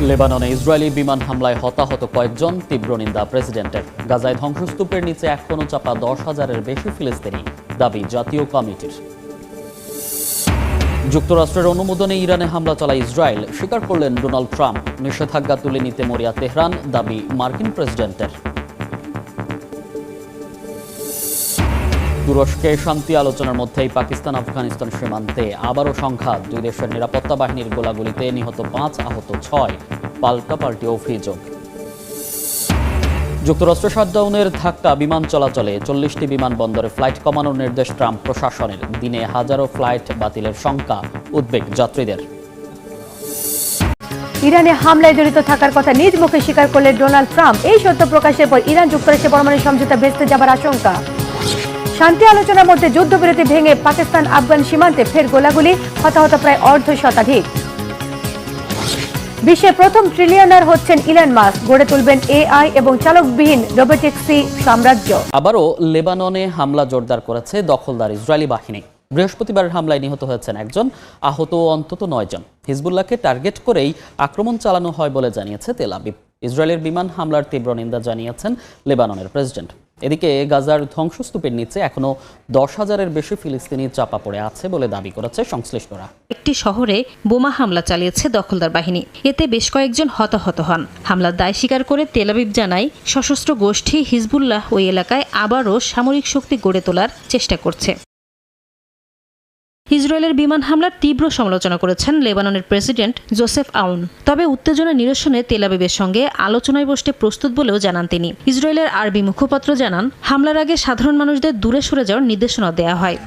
লেবাননে ইসরায়েলি বিমান হামলায় হতাহত কয়েকজন, তীব্র নিন্দা প্রেসিডেন্টের। গাজায় ধ্বংসস্তূপের নিচে এখনও চাপা 10,000-এর বেশি ফিলিস্তিনি, দাবি জাতীয় কমিটির। যুক্তরাষ্ট্রের অনুমোদনে ইরানে হামলা চালায় ইসরায়েল, স্বীকার করলেন ডোনাল্ড ট্রাম্প। নিষেধাজ্ঞা তুলে নিতে মরিয়া তেহরান, দাবি মার্কিন প্রেসিডেন্টের। তুরস্কে শান্তি আলোচনার মধ্যেই পাকিস্তান আফগানিস্তান সীমান্তে আবারও সংঘাত। দুই দেশের নিরাপত্তা বাহিনীর গোলাগুলিতে নিহত 5, আহত 6, পাল্টাপাল্টি অভিযোগ। যুক্তরাষ্ট্র শাটডাউনের ধাক্কা বিমান চলাচলে, 40টি বিমানবন্দরে ফ্লাইট কমানোর নির্দেশ ট্রাম্প প্রশাসনের। দিনে হাজারো ফ্লাইট বাতিলের শঙ্কা, উদ্বেগ যাত্রীদের। ইরানে হামলায় জড়িত থাকার কথা নিজ মুখে স্বীকার করলেন ডোনাল্ড ট্রাম্প। এই সত্য প্রকাশের পর ইরান যুক্তরাষ্ট্রের পরমাণু সমঝোতা ভেস্তে যাবার আশঙ্কা। শান্তি আলোচনার মধ্যে যুদ্ধবিরতি ভেঙে পাকিস্তান আফগান সীমান্তে ফের গোলাগুলি, হতাহত প্রায় অর্ধশতাধিক। বিশ্বের প্রথম ট্রিলিয়নার হচ্ছেন ইলন মাস্ক, গড়ে তুলবেন এআই এবং চালকবিহীন রোবোটিক্সি সাম্রাজ্য। আবারও লেবাননে হামলা জোরদার করেছে দখলদার ইসরায়েলি বাহিনী। বৃহস্পতিবারের হামলায় নিহত হয়েছেন একজন, আহত অন্তত 9 জন। হিজবুল্লাহকে টার্গেট করেই আক্রমণ চালানো হয় বলে জানিয়েছে তেল আবিব। ইসরায়েলের বিমান হামলার তীব্র নিন্দা জানিয়েছেন লেবাননের প্রেসিডেন্ট। এদিকে গাজার ধ্বংসস্তূপের নিচে এখনো 10,000-এর বেশি ফিলিস্তিনি চাপা পড়ে আছে বলে দাবি করেছে সংশ্লিষ্টরা। একটি শহরে বোমা হামলা চালিয়েছে দখলদার বাহিনী, এতে বেশ কয়েকজন হতাহত হন। হামলার দায় স্বীকার করে তেল আবিব জানায়, সশস্ত্র গোষ্ঠী হিজবুল্লাহ ওই এলাকায় আবারও সামরিক শক্তি গড়ে তোলার চেষ্টা করছে। ইসরায়েলের বিমান হামলার তীব্র সমালোচনা করেছেন লেবাননের প্রেসিডেন্ট জোসেফ আউন। তবে উত্তেজনা নিরসনে তেল আবিবের সঙ্গে আলোচনায় বসতে প্রস্তুত বলেও জানান তিনি। ইসরায়েলের আরবি মুখপাত্র জানান, হামলার আগে সাধারণ মানুষদের দূরে সরে যাওয়ার নির্দেশনা দেওয়া হয়।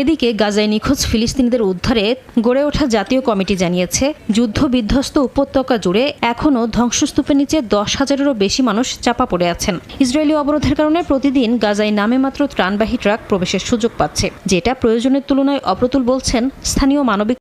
এদিকে গাজায় নিখোঁজ ফিলিস্তিনিদের উদ্ধারে গড়ে ওঠা জাতীয় কমিটি জানিয়েছে, যুদ্ধ বিধ্বস্ত উপত্যকা জুড়ে এখনও ধ্বংসস্তূপের নিচে 10,000-এরও বেশি মানুষ চাপা পড়ে আছেন। ইসরায়েলি অবরোধের কারণে প্রতিদিন গাজায় নামে মাত্র ত্রাণবাহী ট্রাক প্রবেশের সুযোগ পাচ্ছে, যেটা প্রয়োজনের তুলনায় অপ্রতুল বলছেন স্থানীয় মানবিক।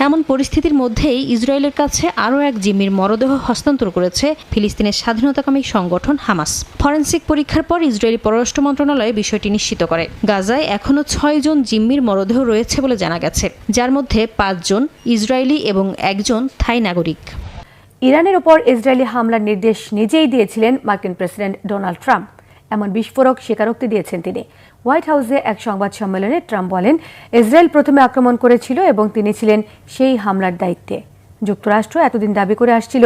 এমন পরিস্থিতির মধ্যেই ইসরায়েলের কাছে আরও এক জিম্মির মরদেহ হস্তান্তর করেছে ফিলিস্তিনের স্বাধীনতাকামী সংগঠন হামাস। ফরেনসিক পরীক্ষার পর ইসরায়েলি পররাষ্ট্র মন্ত্রণালয় বিষয়টি নিশ্চিত করে। গাজায় এখনও 6 জন জিম্মির মরদেহ রয়েছে বলে জানা গেছে, যার মধ্যে 5 জন ইসরায়েলি এবং 1 জন থাই নাগরিক। ইরানের উপর ইসরায়েলি হামলার নির্দেশ নিজেই দিয়েছিলেন মার্কিন প্রেসিডেন্ট ডোনাল্ড ট্রাম্প। এমন বিস্ফোরক স্বীকারোক্তি দিয়েছেন তিনি। হোয়াইট হাউসে এক সংবাদ সম্মেলনে ট্রাম্প বলেন, ইসরায়েল প্রথমে আক্রমণ করেছিল এবং তিনি ছিলেন সেই হামলার দায়িত্বে। যুক্তরাষ্ট্র এতদিন দাবি করে আসছিল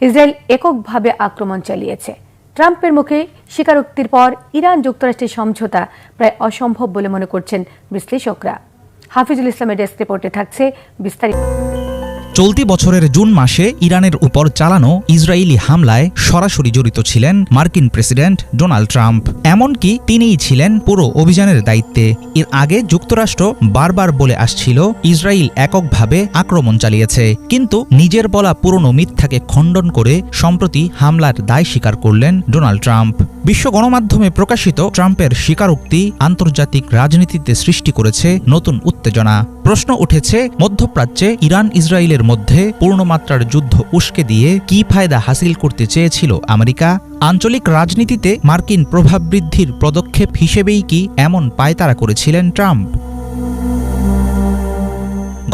ইসরায়েল এককভাবে আক্রমণ চালিয়েছে। ট্রাম্পের মুখে স্বীকারোক্তির পর ইরান যুক্তরাষ্ট্রের সমঝোতা প্রায় অসম্ভব বলে মনে করছেন বিশ্লেষকরা। হাফিজুল ইসলামের ডেস্ক রিপোর্টে থাকছে বিস্তারিত। চলতি বছরের জুন মাসে ইরানের উপর চালানো ইসরায়েলি হামলায় সরাসরি জড়িত ছিলেন মার্কিন প্রেসিডেন্ট ডোনাল্ড ট্রাম্প। এমনকি তিনিই ছিলেন পুরো অভিযানের দায়িত্বে। এর আগে যুক্তরাষ্ট্র বারবার বলে আসছিল ইসরায়েল এককভাবে আক্রমণ চালিয়েছে, কিন্তু নিজের বলা পুরনো মিথ্যাকে খণ্ডন করে সম্প্রতি হামলার দায় স্বীকার করলেন ডোনাল্ড ট্রাম্প। বিশ্ব গণমাধ্যমে প্রকাশিত ট্রাম্পের স্বীকারোক্তি আন্তর্জাতিক রাজনীতিতে সৃষ্টি করেছে নতুন উত্তেজনা। প্রশ্ন উঠেছে, মধ্যপ্রাচ্যে ইরান ইসরায়েলের মধ্যে পূর্ণমাত্রার যুদ্ধ উস্কে দিয়ে কি ফায়দা হাসিল করতে চেয়েছিল আমেরিকা? আঞ্চলিক রাজনীতিতে মার্কিন প্রভাব বৃদ্ধির পদক্ষেপ হিসেবেই কি এমন পায়তারা করেছিলেন ট্রাম্প?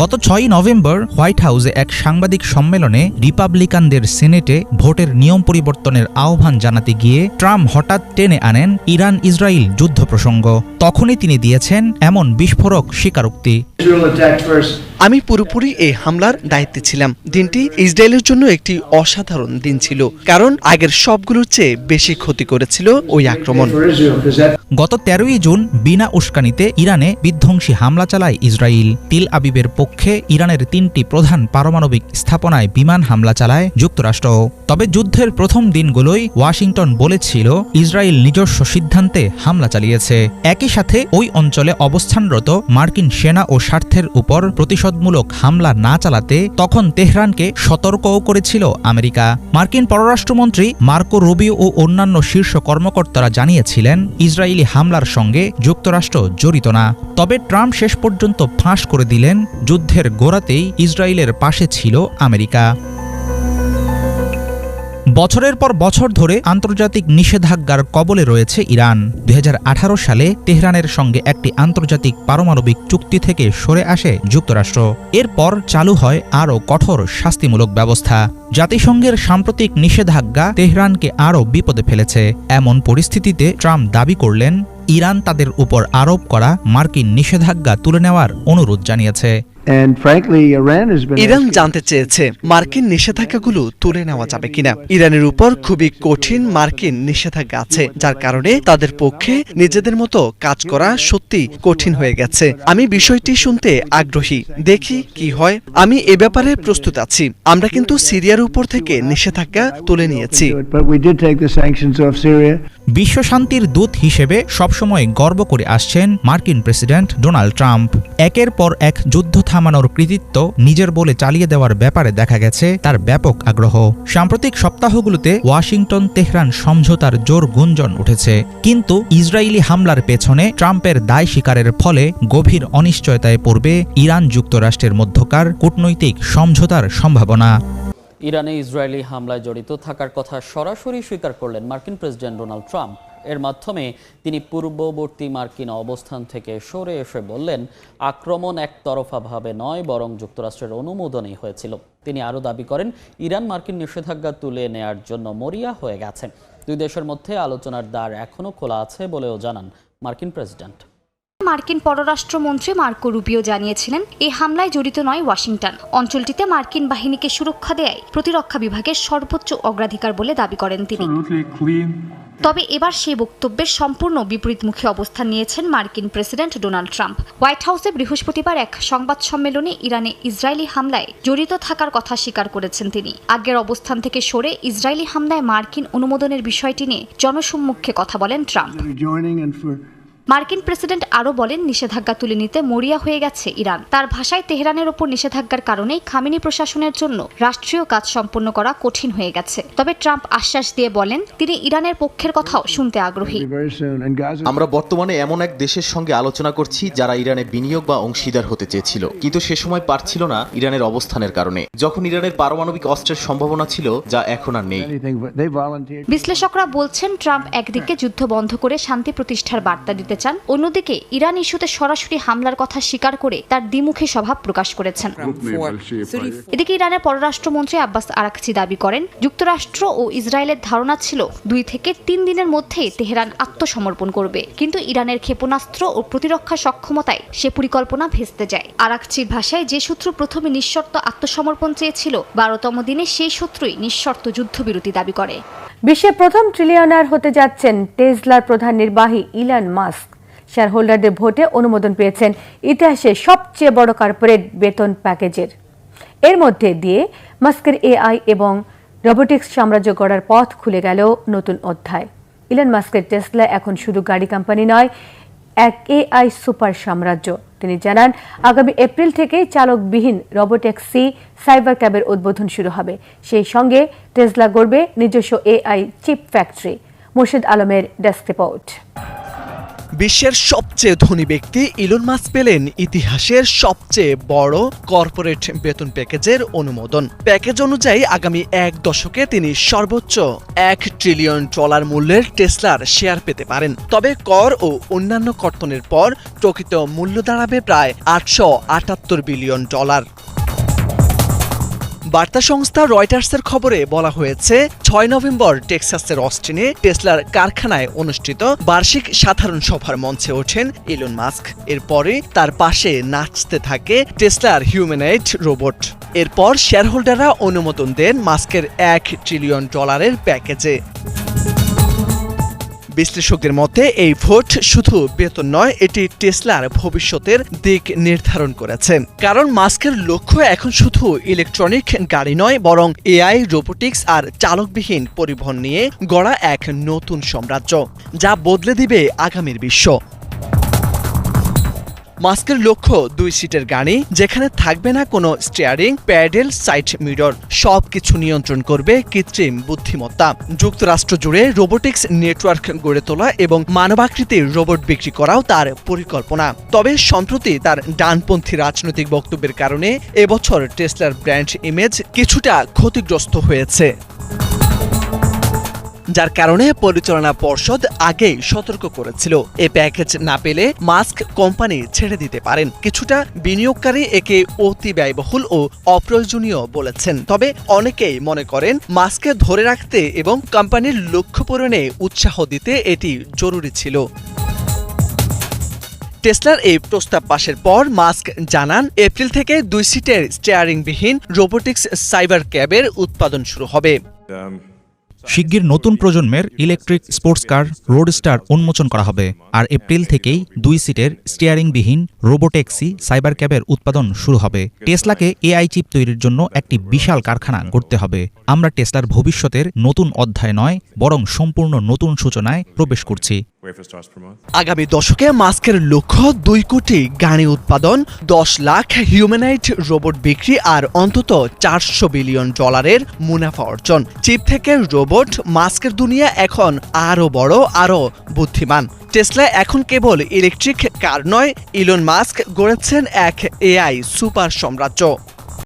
গত 6 নভেম্বর হোয়াইট হাউসে এক সাংবাদিক সম্মেলনে রিপাবলিকানদের সিনেটে ভোটের নিয়ম পরিবর্তনের আহ্বান জানাতে গিয়ে ট্রাম্প হঠাৎ টেনে আনেন ইরান ইসরায়েল যুদ্ধ প্রসঙ্গ। তখনই তিনি দিয়েছেন এমন বিস্ফোরক স্বীকারোক্তি। আমি পুরোপুরি এই হামলার দায়িত্বে ছিলাম। দিনটি ইসরায়েলের জন্য একটি অসাধারণ দিন ছিল, কারণ আগের সবগুলোর চেয়ে বেশি ক্ষতি করেছিল ওই আক্রমণ। গত 13ই জুন বিনা উস্কানিতে ইরানে বিধ্বংসী হামলা চালায় ইসরায়েল। তেল আবিবের পক্ষে ইরানের 3টি প্রধান পারমাণবিক স্থাপনায় বিমান হামলা চালায় যুক্তরাষ্ট্র। তবে যুদ্ধের প্রথম দিনগুলোই ওয়াশিংটন বলেছিল ইসরায়েল নিজস্ব সিদ্ধান্তে হামলা চালিয়েছে। একই সাথে ওই অঞ্চলে অবস্থানরত মার্কিন সেনা ও স্বার্থের উপর প্রতিশোধমূলক হামলা না চালাতে তখন তেহরানকে সতর্কও করেছিল আমেরিকা। মার্কিন পররাষ্ট্রমন্ত্রী মার্কো রুবিও ও অন্যান্য শীর্ষ কর্মকর্তারা জানিয়েছিলেন ইসরায়েলি হামলার সঙ্গে যুক্তরাষ্ট্র জড়িত না। তবে ট্রাম্প শেষ পর্যন্ত ফাঁস করে দিলেন যুদ্ধের গোড়াতেই ইসরায়েলের পাশে ছিল আমেরিকা। বছরের পর বছর ধরে আন্তর্জাতিক নিষেধাজ্ঞার কবলে রয়েছে ইরান। 2018 সালে তেহরানের সঙ্গে একটি আন্তর্জাতিক পারমাণবিক চুক্তি থেকে সরে আসে যুক্তরাষ্ট্র। এরপর চালু হয় আরও কঠোর শাস্তিমূলক ব্যবস্থা। জাতিসংঘের সাম্প্রতিক নিষেধাজ্ঞা তেহরানকে আরও বিপদে ফেলেছে। এমন পরিস্থিতিতে ট্রাম্প দাবি করলেন, ইরান তাদের উপর আরোপ করা মার্কিন নিষেধাজ্ঞা তুলে নেওয়ার অনুরোধ জানিয়েছে। ইরান জানতে চেয়েছে মার্কিন নিষেধাজ্ঞাগুলো তুলে নেওয়া যাবে কিনা। ইরানের উপর খুবই কঠিন মার্কিন নিষেধাজ্ঞা আছে, যার কারণে তাদের পক্ষে নিজেদের মতো কাজ করা সত্যি কঠিন হয়ে গেছে। আমি বিষয়টি শুনতে আগ্রহী, দেখি কি হয়। আমি এ ব্যাপারে প্রস্তুত আছি। আমরা কিন্তু সিরিয়ার উপর থেকে নিষেধাজ্ঞা তুলে নিয়েছি। বিশ্বশান্তির দূত হিসেবে সবসময় গর্ব করে আসছেন মার্কিন প্রেসিডেন্ট ডোনাল্ড ট্রাম্প। একের পর এক যুদ্ধ থামানোর কৃতিত্ব নিজের বলে চালিয়ে দেওয়ার ব্যাপারে দেখা গেছে তার ব্যাপক আগ্রহ। সাম্প্রতিক সপ্তাহগুলোতে ওয়াশিংটন তেহরান সমঝোতার জোর গুঞ্জন উঠেছে, কিন্তু ইসরায়েলি হামলার পেছনে ট্রাম্পের দায় স্বীকারের ফলে গভীর অনিশ্চয়তায় পড়বে ইরান যুক্তরাষ্ট্রের মধ্যকার কূটনৈতিক সমঝোতার সম্ভাবনা। ইরানে ইসরায়েলি হামলায় জড়িত থাকার কথা সরাসরি স্বীকার করলেন মার্কিন প্রেসিডেন্ট ডোনাল্ড ট্রাম্প। এর মাধ্যমে তিনি পূর্ববর্তী মার্কিন অবস্থান থেকে সরে এসে বললেন, আক্রমণ একতরফাভাবে নয়, বরং যুক্তরাষ্ট্রের অনুমোদনেই হয়েছিল। তিনি আরও দাবি করেন, ইরান মার্কিন নিষেধাজ্ঞা তুলে নেয়ার জন্য মরিয়া হয়ে গেছে। দুই দেশের মধ্যে আলোচনার দ্বার এখনও খোলা আছে বলেও জানান মার্কিন প্রেসিডেন্ট। মার্কিন পররাষ্ট্রমন্ত্রী মার্কো রুবিও জানিয়েছিলেন, এই হামলায় জড়িত নয় ওয়াশিংটন। অঞ্চলটিতে মার্কিন বাহিনীকে সুরক্ষা দেয়াই প্রতিরক্ষা বিভাগের সর্বোচ্চ অগ্রাধিকার বলে দাবি করেন তিনি। তবে এবার সেই বক্তব্যের সম্পূর্ণ বিপরীতমুখী অবস্থান নিয়েছেন মার্কিন প্রেসিডেন্ট ডোনাল্ড ট্রাম্প। হোয়াইট হাউসে বৃহস্পতিবার এক সংবাদ সম্মেলনে ইরানে ইসরায়েলি হামলায় জড়িত থাকার কথা স্বীকার করেছেন তিনি। আগের অবস্থান থেকে সরে ইসরায়েলি হামলায় মার্কিন অনুমোদনের বিষয়টি নিয়ে জনসম্মুখে কথা বলেন ট্রাম্প। মার্কিন প্রেসিডেন্ট আরও বলেন, নিষেধাজ্ঞা তুলে নিতে মরিয়া হয়ে গেছে ইরান। তার ভাষায়, তেহরানের ওপর নিষেধাজ্ঞার কারণেই খামেনি প্রশাসনের জন্য রাষ্ট্রীয় কাজ সম্পন্ন করা কঠিন হয়ে গেছে। তবে ট্রাম্প আশ্বাস দিয়ে বলেন, তিনি ইরানের পক্ষের কথাও শুনতে আগ্রহী। আমরা বর্তমানে এমন এক দেশের সঙ্গে আলোচনা করছি যারা ইরানে বিনিয়োগ বা অংশীদার হতে চেয়েছিল, কিন্তু সে সময় পারছিল না ইরানের অবস্থানের কারণে, যখন ইরানের পারমাণবিক অস্ত্রের সম্ভাবনা ছিল, যা এখন আর নেই। বিশ্লেষকরা বলছেন, ট্রাম্প একদিকে যুদ্ধ বন্ধ করে শান্তি প্রতিষ্ঠার বার্তা দিতে চান, অন্যদিকে ইরান ইস্যুতে সরাসরি হামলার কথা স্বীকার করে তার দ্বিমুখী স্বভাব প্রকাশ করেছেন। এদিকে ইরানের পররাষ্ট্রমন্ত্রী আব্বাস আরাকচি দাবি করেন, যুক্তরাষ্ট্র ও ইসরায়েলের ধারণা ছিল 2 থেকে 3 দিনের মধ্যেই তেহরান আত্মসমর্পণ করবে, কিন্তু ইরানের ক্ষেপণাস্ত্র ও প্রতিরক্ষা সক্ষমতায় সে পরিকল্পনা ভেস্তে যায়। আরাকচির ভাষায়, যে শত্রু প্রথমে নিঃশর্ত আত্মসমর্পণ চেয়েছিল, 12তম দিনে সেই শত্রুই নিঃশর্ত যুদ্ধবিরতি দাবি করে। বিশ্বের প্রথম ট্রিলিয়নার হতে যাচ্ছেন টেসলার প্রধান নির্বাহী ইলন মাস্ক। শেয়ার হোল্ডারদের ভোটে অনুমোদন পেয়েছেন ইতিহাসে সবচেয়ে বড় কর্পোরেট বেতন প্যাকেজের। এর মধ্যে দিয়ে মাস্কের এআই এবং রোবোটিক্স সাম্রাজ্য গড়ার পথ খুলে গেল নতুন অধ্যায়। ইলন মাস্কের টেসলা এখন শুধু গাড়ি কোম্পানি নয়, এক এআই সুপার সাম্রাজ্য। তিনি জানান, আগামী এপ্রিল থেকে চালকবিহীন রোবোট্যাক্সি সাইবার ক্যাবের উদ্বোধন শুরু হবে। সেই সঙ্গে টেসলা গড়বে নিজস্ব এআই চিপ ফ্যাক্টরি। মুর্শিদ আলমের ডেস্ক রিপোর্ট। বিশ্বের সবচেয়ে ধনী ব্যক্তি ইলন মাস্ক পেলেন ইতিহাসের সবচেয়ে বড় কর্পোরেট বেতন প্যাকেজের অনুমোদন। প্যাকেজ অনুযায়ী আগামী 1 দশকে তিনি সর্বোচ্চ $1 ট্রিলিয়ন মূল্যের টেসলার শেয়ার পেতে পারেন। তবে কর ও অন্যান্য কর্তনের পর প্রকৃত মূল্য দাঁড়াবে প্রায় $878 বিলিয়ন। বার্তা সংস্থা রয়টার্সের খবরে বলা হয়েছে, 6 নভেম্বর টেক্সাসের অস্টিনে টেসলার কারখানায় অনুষ্ঠিত বার্ষিক সাধারণ সভার মঞ্চে ওঠেন ইলন মাস্ক। এরপরে তার পাশে নাচতে থাকে টেসলার হিউম্যানয়েড রোবট। এরপর শেয়ারহোল্ডাররা অনুমোদন দেন মাস্কের $1 ট্রিলিয়ন প্যাকেজে। বিশ্লেষকদের মতে এই ভোট শুধু বেতন নয়, এটি টেসলার ভবিষ্যতের দিক নির্ধারণ করেছে। কারণ মাস্কের লক্ষ্য এখন শুধু ইলেকট্রনিক গাড়ি নয়, বরং এআই, রোবোটিক্স আর চালকবিহীন পরিবহন নিয়ে গড়া এক নতুন সাম্রাজ্য, যা বদলে দিবে আগামীর বিশ্ব। মাস্কের লক্ষ্য 2 সিটের গাড়ি, যেখানে থাকবে না কোনো স্টিয়ারিং, প্যাডেল, সাইড মিরর। সবকিছু নিয়ন্ত্রণ করবে কৃত্রিম বুদ্ধিমত্তা। যুক্তরাষ্ট্র জুড়ে রোবোটিক্স নেটওয়ার্ক গড়ে তোলা এবং মানবাকৃতির রোবট বিক্রি করাও তার পরিকল্পনা। তবে সম্প্রতি তার ডানপন্থী রাজনৈতিক বক্তব্যের কারণে এবছর টেসলার ব্র্যান্ড ইমেজ কিছুটা ক্ষতিগ্রস্ত হয়েছে। যার কারণে পরিচালনা পর্ষদ আগেই সতর্ক করেছিল এ প্যাকেজ না পেলে মাস্ক কোম্পানি ছেড়ে দিতে পারেন। কিছুটা বিনিয়োগকারী একে অতি ব্যয়বহুল ও অপ্রয়োজনীয় বলেছেন। তবে অনেকেই মনে করেন মাস্ককে ধরে রাখতে এবং কোম্পানির লক্ষ্য পূরণে উৎসাহ দিতে এটি জরুরি ছিল। টেসলার এই প্রস্তাব পাশের পর মাস্ক জানান, এপ্রিল থেকে 2 সিটের স্টিয়ারিংবিহীন রোবোটিক্স সাইবার ক্যাবের উৎপাদন শুরু হবে। শিগগির নতুন প্রজন্মের ইলেকট্রিক স্পোর্টস কার রোডস্টার উন্মোচন করা হবে। আর এপ্রিল থেকেই 2 সিটের স্টিয়ারিংবিহীন রোবোট্যাক্সি সাইবার ক্যাবের উৎপাদন শুরু হবে। টেসলাকে এআই চিপ তৈরির জন্য একটি বিশাল কারখানা গড়তে হবে। আমরা টেসলার ভবিষ্যতের নতুন অধ্যায় নয়, বরং সম্পূর্ণ নতুন সূচনায় প্রবেশ করছি। আগামী দশকে মাস্কের লক্ষ্য 2 কোটি গাড়ি উৎপাদন, 10 লাখ হিউম্যানয়েড রোবট বিক্রি আর অন্তত $400 বিলিয়ন মুনাফা অর্জন। চিপ থেকে রোবট, মাস্কের দুনিয়া এখন আরো বড়, আরো বুদ্ধিমান। টেসলা এখন কেবল ইলেকট্রিক কার নয়, ইলন মাস্ক গড়েছেন এক এআই সুপার সাম্রাজ্য।